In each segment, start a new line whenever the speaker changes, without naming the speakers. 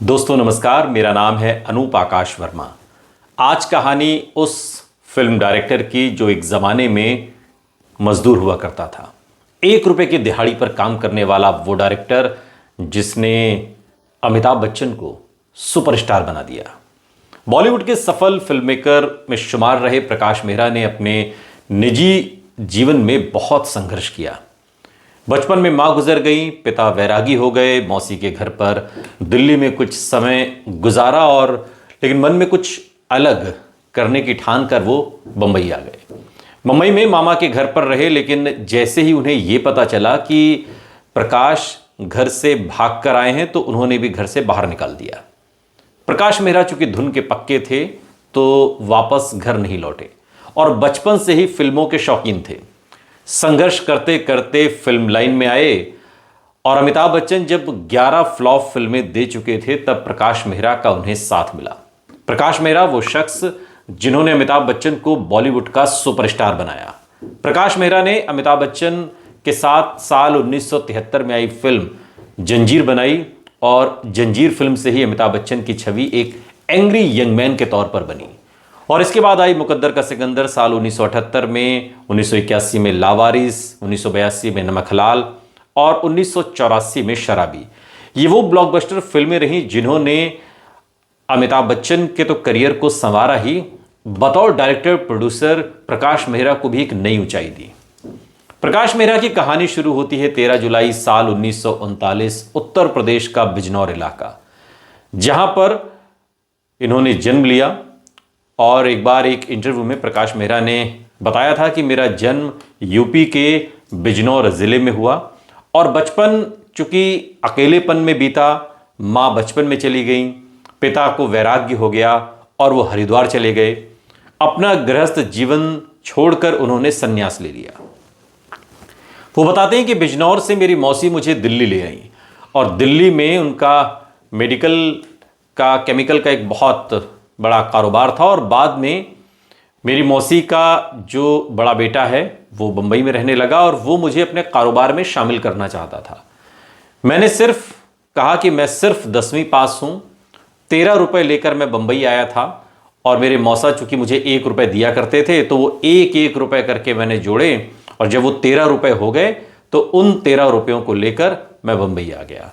दोस्तों नमस्कार, मेरा नाम है अनूप आकाश वर्मा। आज कहानी उस फिल्म डायरेक्टर की जो एक ज़माने में मजदूर हुआ करता था। 1 रुपए की दिहाड़ी पर काम करने वाला वो डायरेक्टर जिसने अमिताभ बच्चन को सुपरस्टार बना दिया। बॉलीवुड के सफल फिल्ममेकर में शुमार रहे प्रकाश मेहरा ने अपने निजी जीवन में बहुत संघर्ष किया। बचपन में मां गुजर गई, पिता वैरागी हो गए, मौसी के घर पर दिल्ली में कुछ समय गुजारा और लेकिन मन में कुछ अलग करने की ठान कर वो बंबई आ गए। बंबई में मामा के घर पर रहे, लेकिन जैसे ही उन्हें ये पता चला कि प्रकाश घर से भाग कर आए हैं तो उन्होंने भी घर से बाहर निकाल दिया। प्रकाश मेहरा चूंकि धुन के पक्के थे तो वापस घर नहीं लौटे और बचपन से ही फिल्मों के शौकीन थे। संघर्ष करते करते फिल्म लाइन में आए और अमिताभ बच्चन जब 11 फ्लॉप फिल्में दे चुके थे तब प्रकाश मेहरा का उन्हें साथ मिला। प्रकाश मेहरा वो शख्स जिन्होंने अमिताभ बच्चन को बॉलीवुड का सुपरस्टार बनाया। प्रकाश मेहरा ने अमिताभ बच्चन के साथ साल 1973 में आई फिल्म जंजीर बनाई और जंजीर फिल्म से ही अमिताभ बच्चन की छवि एक एंग्री यंग मैन के तौर पर बनी। और इसके बाद आई मुकद्दर का सिकंदर साल 1978 में, 1981 में लावारिस, 1982 में नमक हलाल और 1984 में शराबी। ये वो ब्लॉकबस्टर फिल्में रहीं जिन्होंने अमिताभ बच्चन के तो करियर को संवारा ही, बतौर डायरेक्टर प्रोड्यूसर प्रकाश मेहरा को भी एक नई ऊंचाई दी। प्रकाश मेहरा की कहानी शुरू होती है 13 जुलाई साल 1939 उत्तर प्रदेश का बिजनौर इलाका, जहां पर इन्होंने जन्म लिया। और एक बार एक इंटरव्यू में प्रकाश मेहरा ने बताया था कि मेरा जन्म यूपी के बिजनौर ज़िले में हुआ और बचपन चूंकि अकेलेपन में बीता, माँ बचपन में चली गई, पिता को वैराग्य हो गया और वो हरिद्वार चले गए। अपना गृहस्थ जीवन छोड़कर उन्होंने संन्यास ले लिया। वो बताते हैं कि बिजनौर से मेरी मौसी मुझे दिल्ली ले आई और दिल्ली में उनका मेडिकल का, केमिकल का एक बहुत बड़ा कारोबार था और बाद में मेरी मौसी का जो बड़ा बेटा है वो बंबई में रहने लगा और वो मुझे अपने कारोबार में शामिल करना चाहता था। मैंने सिर्फ कहा कि मैं सिर्फ 10वीं पास हूँ। 13 रुपए लेकर मैं बंबई आया था और मेरे मौसा चूंकि मुझे 1 रुपए दिया करते थे तो वो 1-1 रुपए करके मैंने जोड़े और जब वो 13 रुपए हो गए तो उन 13 रुपयों को लेकर मैं बंबई आ गया।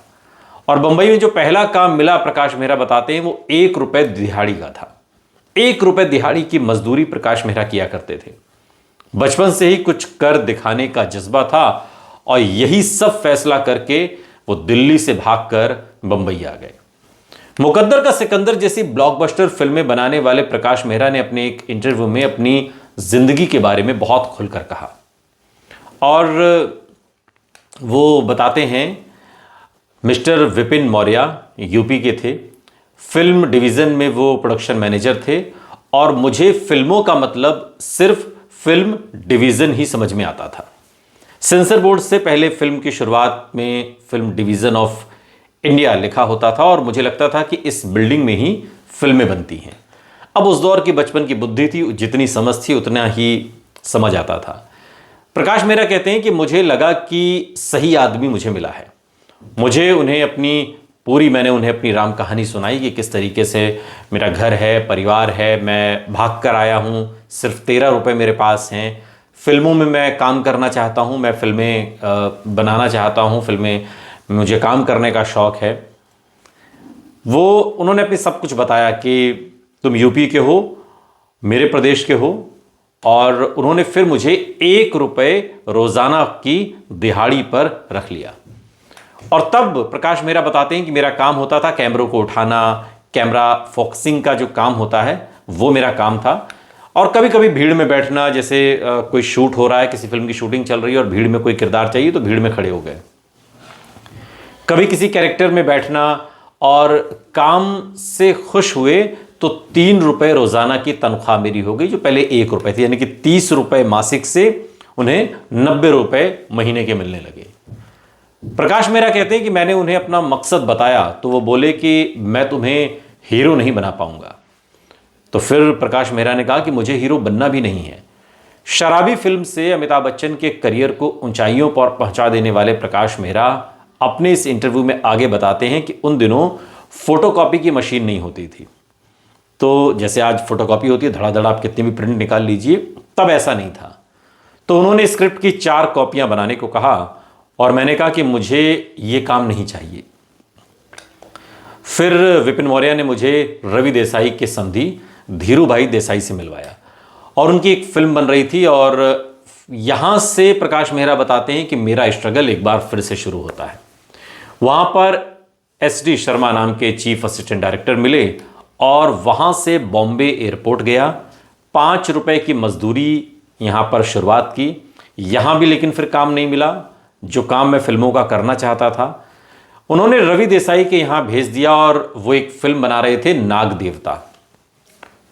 और बंबई में जो पहला काम मिला, प्रकाश मेहरा बताते हैं, वो 1 रुपए दिहाड़ी का था। 1 रुपए दिहाड़ी की मजदूरी प्रकाश मेहरा किया करते थे। बचपन से ही कुछ कर दिखाने का जज्बा था और यही सब फैसला करके वो दिल्ली से भागकर बंबई आ गए। मुकद्दर का सिकंदर जैसी ब्लॉकबस्टर फिल्में बनाने वाले प्रकाश मेहरा ने अपने एक इंटरव्यू में अपनी जिंदगी के बारे में बहुत खुलकर कहा और वो बताते हैं, मिस्टर विपिन मौर्य यूपी के थे। फिल्म डिवीज़न में वो प्रोडक्शन मैनेजर थे और मुझे फिल्मों का मतलब सिर्फ फिल्म डिवीज़न ही समझ में आता था। सेंसर बोर्ड से पहले फिल्म की शुरुआत में फिल्म डिवीज़न ऑफ इंडिया लिखा होता था और मुझे लगता था कि इस बिल्डिंग में ही फिल्में बनती हैं। अब उस दौर की बचपन की बुद्धि थी, जितनी समझ थी उतना ही समझ आता था। प्रकाश मेहरा कहते हैं कि मुझे लगा कि सही आदमी मुझे मिला है। मैंने उन्हें अपनी राम कहानी सुनाई कि किस तरीके से मेरा घर है, परिवार है, मैं भाग कर आया हूँ, सिर्फ 13 रुपए मेरे पास हैं, फिल्मों में मैं काम करना चाहता हूँ, मैं फिल्में बनाना चाहता हूँ, फिल्में मुझे काम करने का शौक़ है। वो उन्होंने अपनी सब कुछ बताया कि तुम यूपी के हो, मेरे प्रदेश के हो, और उन्होंने फिर मुझे 1 रुपए रोज़ाना की दिहाड़ी पर रख लिया। और तब प्रकाश मेहरा बताते हैं कि मेरा काम होता था कैमरों को उठाना, कैमरा फोकसिंग का जो काम होता है वो मेरा काम था। और कभी कभी भीड़ में बैठना, जैसे कोई शूट हो रहा है, किसी फिल्म की शूटिंग चल रही है और भीड़ में कोई किरदार चाहिए तो भीड़ में खड़े हो गए। कभी किसी कैरेक्टर में बैठना और काम से खुश हुए तो 3 रुपए रोज़ाना की तनख्वाह मेरी हो गई, जो पहले 1 रुपए थी, यानी कि 30 रुपए मासिक से उन्हें 90 रुपए महीने के मिलने लगे। प्रकाश मेहरा कहते हैं कि मैंने उन्हें अपना मकसद बताया तो वो बोले कि मैं तुम्हें हीरो नहीं बना पाऊंगा। तो फिर प्रकाश मेहरा ने कहा कि मुझे हीरो बनना भी नहीं है। शराबी फिल्म से अमिताभ बच्चन के करियर को ऊंचाइयों पर पहुंचा देने वाले प्रकाश मेहरा अपने इस इंटरव्यू में आगे बताते हैं कि उन दिनों फोटोकॉपी की मशीन नहीं होती थी। तो जैसे आज फोटोकॉपी होती है, धड़ाधड़ आप कितनी भी प्रिंट निकाल लीजिए, तब ऐसा नहीं था। तो उन्होंने स्क्रिप्ट की 4 कॉपियां बनाने को कहा और मैंने कहा कि मुझे ये काम नहीं चाहिए। फिर विपिन मौर्य ने मुझे रवि देसाई के समधी धीरूभाई देसाई से मिलवाया और उनकी एक फिल्म बन रही थी। और यहां से प्रकाश मेहरा बताते हैं कि मेरा स्ट्रगल एक बार फिर से शुरू होता है। वहां पर SD शर्मा नाम के चीफ असिस्टेंट डायरेक्टर मिले और वहां से बॉम्बे एयरपोर्ट गया। 5 रुपए की मजदूरी यहां पर शुरुआत की। यहां भी लेकिन फिर काम नहीं मिला जो काम मैं फिल्मों का करना चाहता था। उन्होंने रवि देसाई के यहां भेज दिया और वो एक फिल्म बना रहे थे, नाग देवता।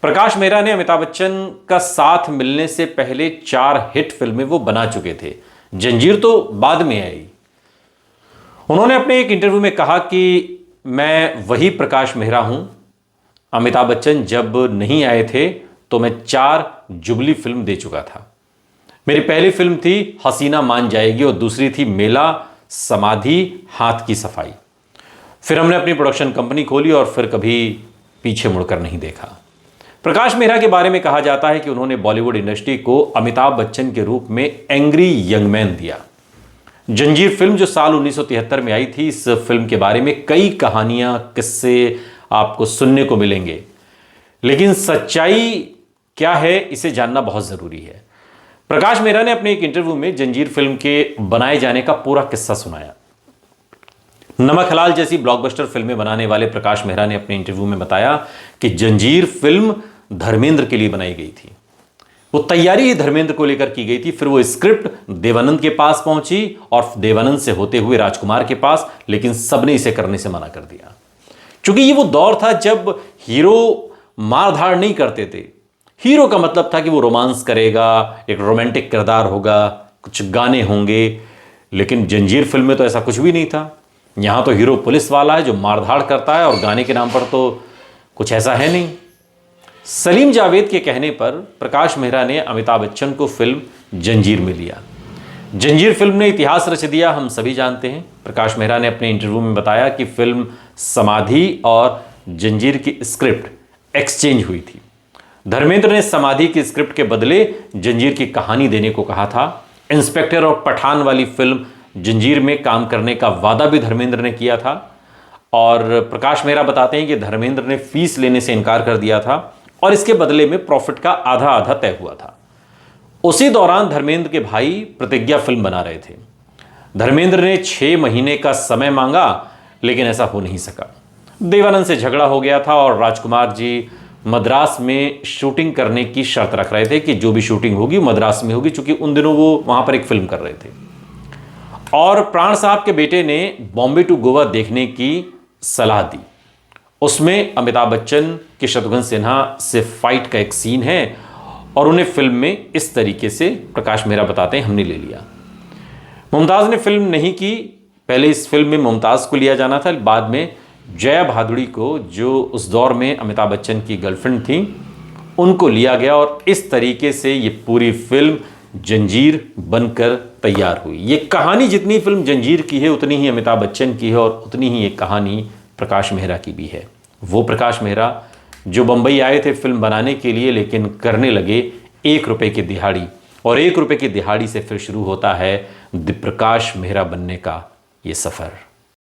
प्रकाश मेहरा ने अमिताभ बच्चन का साथ मिलने से पहले 4 हिट फिल्में वो बना चुके थे। जंजीर तो बाद में आई। उन्होंने अपने एक इंटरव्यू में कहा कि मैं वही प्रकाश मेहरा हूं। अमिताभ बच्चन जब नहीं आए थे तो मैं 4 जुबली फिल्म दे चुका था। मेरी पहली फिल्म थी हसीना मान जाएगी और दूसरी थी मेला, समाधि, हाथ की सफाई। फिर हमने अपनी प्रोडक्शन कंपनी खोली और फिर कभी पीछे मुड़कर नहीं देखा। प्रकाश मेहरा के बारे में कहा जाता है कि उन्होंने बॉलीवुड इंडस्ट्री को अमिताभ बच्चन के रूप में एंग्री यंग मैन दिया। जंजीर फिल्म जो साल 1973 में आई थी, इस फिल्म के बारे में कई कहानियां, किस्से आपको सुनने को मिलेंगे, लेकिन सच्चाई क्या है इसे जानना बहुत जरूरी है। प्रकाश मेहरा ने अपने एक इंटरव्यू में जंजीर फिल्म के बनाए जाने का पूरा किस्सा सुनाया। नमक हलाल जैसी ब्लॉकबस्टर फिल्में बनाने वाले प्रकाश मेहरा ने अपने इंटरव्यू में बताया कि जंजीर फिल्म धर्मेंद्र के लिए बनाई गई थी। वो तैयारी ही धर्मेंद्र को लेकर की गई थी। फिर वो स्क्रिप्ट देवानंद के पास पहुंची और देवानंद से होते हुए राजकुमार के पास, लेकिन सबने इसे करने से मना कर दिया। क्योंकि ये वो दौर था जब हीरो मारधाड़ नहीं करते थे। हीरो का मतलब था कि वो रोमांस करेगा, एक रोमांटिक किरदार होगा, कुछ गाने होंगे। लेकिन जंजीर फिल्म में तो ऐसा कुछ भी नहीं था। यहां तो हीरो पुलिस वाला है जो मारधाड़ करता है और गाने के नाम पर तो कुछ ऐसा है नहीं। सलीम जावेद के कहने पर प्रकाश मेहरा ने अमिताभ बच्चन को फिल्म जंजीर में लिया। जंजीर फिल्म ने इतिहास रच दिया, हम सभी जानते हैं। प्रकाश मेहरा ने अपने इंटरव्यू में बताया कि फिल्म समाधि और जंजीर की स्क्रिप्ट एक्सचेंज हुई थी। धर्मेंद्र ने समाधि की स्क्रिप्ट के बदले जंजीर की कहानी देने को कहा था। इंस्पेक्टर और पठान वाली फिल्म जंजीर में काम करने का वादा भी धर्मेंद्र ने किया था। और प्रकाश मेहरा बताते हैं कि धर्मेंद्र ने फीस लेने से इनकार कर दिया था और इसके बदले में प्रॉफिट का आधा आधा तय हुआ था। उसी दौरान धर्मेंद्र के भाई प्रतिज्ञा फिल्म बना रहे थे। धर्मेंद्र ने 6 महीने का समय मांगा, लेकिन ऐसा हो नहीं सका। देवानंद से झगड़ा हो गया था और राजकुमार जी मद्रास में शूटिंग करने की शर्त रख रहे थे कि जो भी शूटिंग होगी मद्रास में होगी, क्योंकि उन दिनों वो वहां पर एक फिल्म कर रहे थे। और प्राण साहब के बेटे ने बॉम्बे टू गोवा देखने की सलाह दी। उसमें अमिताभ बच्चन के शत्रुघ्न सिन्हा से फाइट का एक सीन है और उन्हें फिल्म में इस तरीके से प्रकाश मेहरा बताते हैं हमने ले लिया। मुमताज़ ने फिल्म नहीं की। पहले इस फिल्म में मुमताज़ को लिया जाना था, बाद में जया भादुड़ी को, जो उस दौर में अमिताभ बच्चन की गर्लफ्रेंड थी, उनको लिया गया और इस तरीके से ये पूरी फिल्म जंजीर बनकर तैयार हुई। ये कहानी जितनी फिल्म जंजीर की है उतनी ही अमिताभ बच्चन की है और उतनी ही ये कहानी प्रकाश मेहरा की भी है। वो प्रकाश मेहरा जो बंबई आए थे फिल्म बनाने के लिए, लेकिन करने लगे 1 रुपए की दिहाड़ी, और 1 रुपए की दिहाड़ी से फिर शुरू होता है द प्रकाश मेहरा बनने का ये सफ़र।